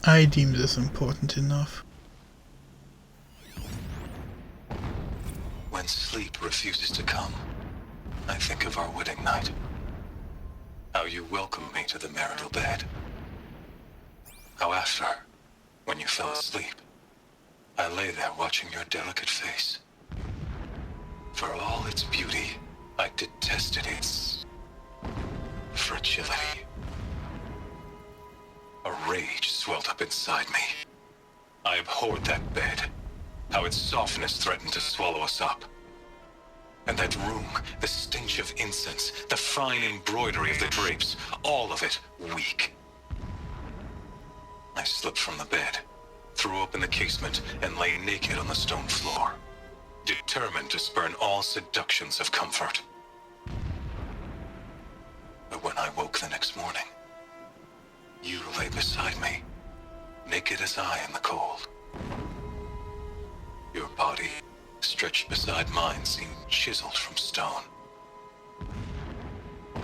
I deem this important enough. When sleep refuses to come, I think of our wedding night. How you welcomed me to the marital bed. How after, when you fell asleep, I lay there watching your delicate face. For all its beauty, I detested its fragility. A rage swelled up inside me. I abhorred that bed, how its softness threatened to swallow us up. And that room, the stench of incense, the fine embroidery of the drapes, all of it weak. I slipped from the bed, threw open the casement, and lay naked on the stone floor, determined to spurn all seductions of comfort. But when I woke the next morning, you lay beside me, naked as I in the cold. Your body, stretched beside mine, seemed chiseled from stone.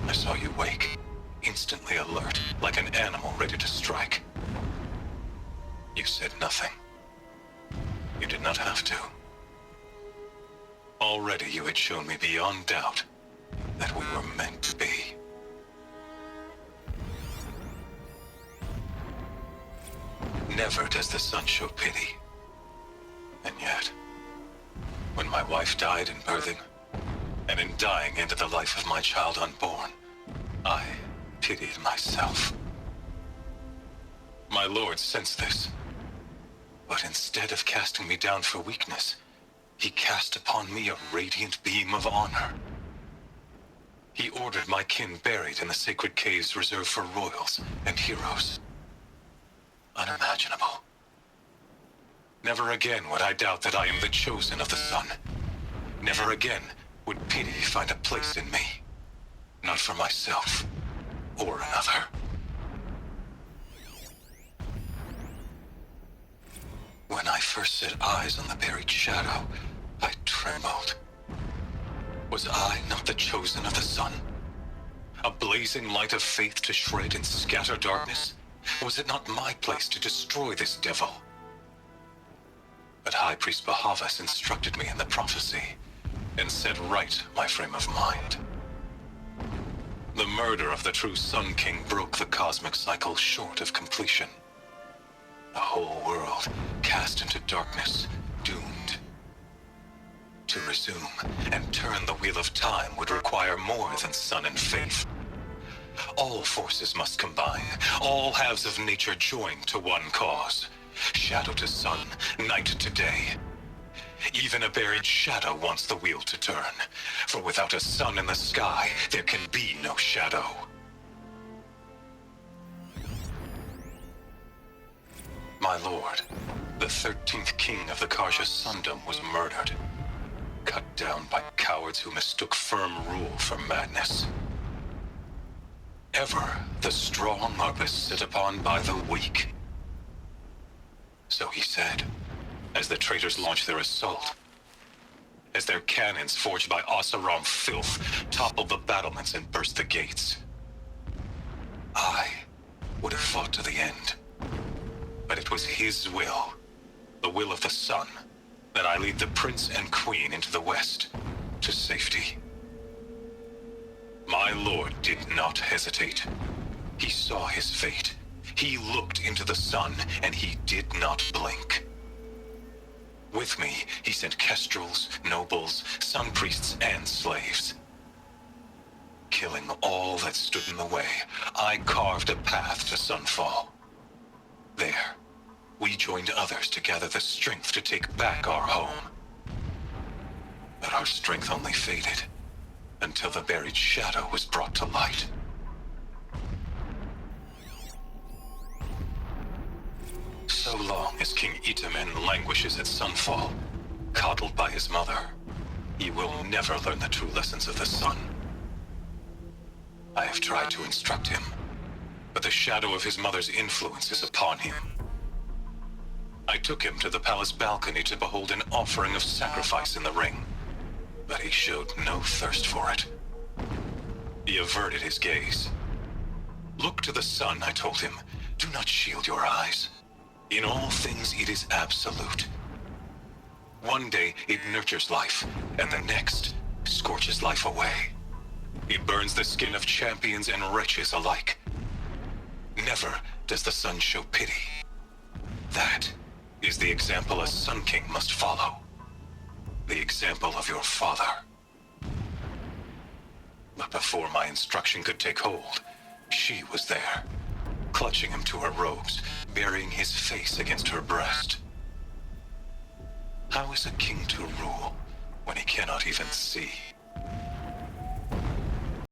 I saw you wake, instantly alert, like an animal ready to strike. You said nothing. You did not have to. Already you had shown me beyond doubt that we were meant to be. Never does the sun show pity. And yet, when my wife died in birthing, and in dying into the life of my child unborn, I pitied myself. My lord sensed this, but instead of casting me down for weakness, he cast upon me a radiant beam of honor. He ordered my kin buried in the sacred caves reserved for royals and heroes. Unimaginable. Never again would I doubt that I am the chosen of the sun. Never again would pity find a place in me. Not for myself or another. When I first set eyes on the buried shadow, I trembled. Was I not the chosen of the sun? A blazing light of faith to shred and scatter darkness? Was it not my place to destroy this devil? But High Priest Bahavas instructed me in the prophecy, and set right my frame of mind. The murder of the true Sun King broke the cosmic cycle short of completion. The whole world cast into darkness, doomed. To resume and turn the wheel of time would require more than sun and faith. All forces must combine, all halves of nature join to one cause. Shadow to sun, night to day. Even a buried shadow wants the wheel to turn, for without a sun in the sky, there can be no shadow. My lord, the 13th king of the Karja Sundom was murdered, cut down by cowards who mistook firm rule for madness. Ever the strong are beset upon by the weak. So he said, as the traitors launched their assault, as their cannons forged by Oseram filth toppled the battlements and burst the gates. I would have fought to the end, but it was his will, the will of the sun, that I lead the prince and queen into the west, to safety. My lord did not hesitate. He saw his fate. He looked into the sun, and he did not blink. With me, he sent kestrels, nobles, sun priests, and slaves. Killing all that stood in the way, I carved a path to Sunfall. There, we joined others to gather the strength to take back our home. But our strength only faded, until the buried shadow was brought to light. So long as King Itamen languishes at Sunfall, coddled by his mother, he will never learn the true lessons of the sun. I have tried to instruct him, but the shadow of his mother's influence is upon him. I took him to the palace balcony to behold an offering of sacrifice in the ring, but he showed no thirst for it. He averted his gaze. Look to the sun, I told him. Do not shield your eyes. In all things, it is absolute. One day, it nurtures life, and the next, scorches life away. It burns the skin of champions and wretches alike. Never does the sun show pity. That is the example a Sun King must follow. The example of your father. But before my instruction could take hold, she was there, clutching him to her robes, burying his face against her breast. How is a king to rule when he cannot even see?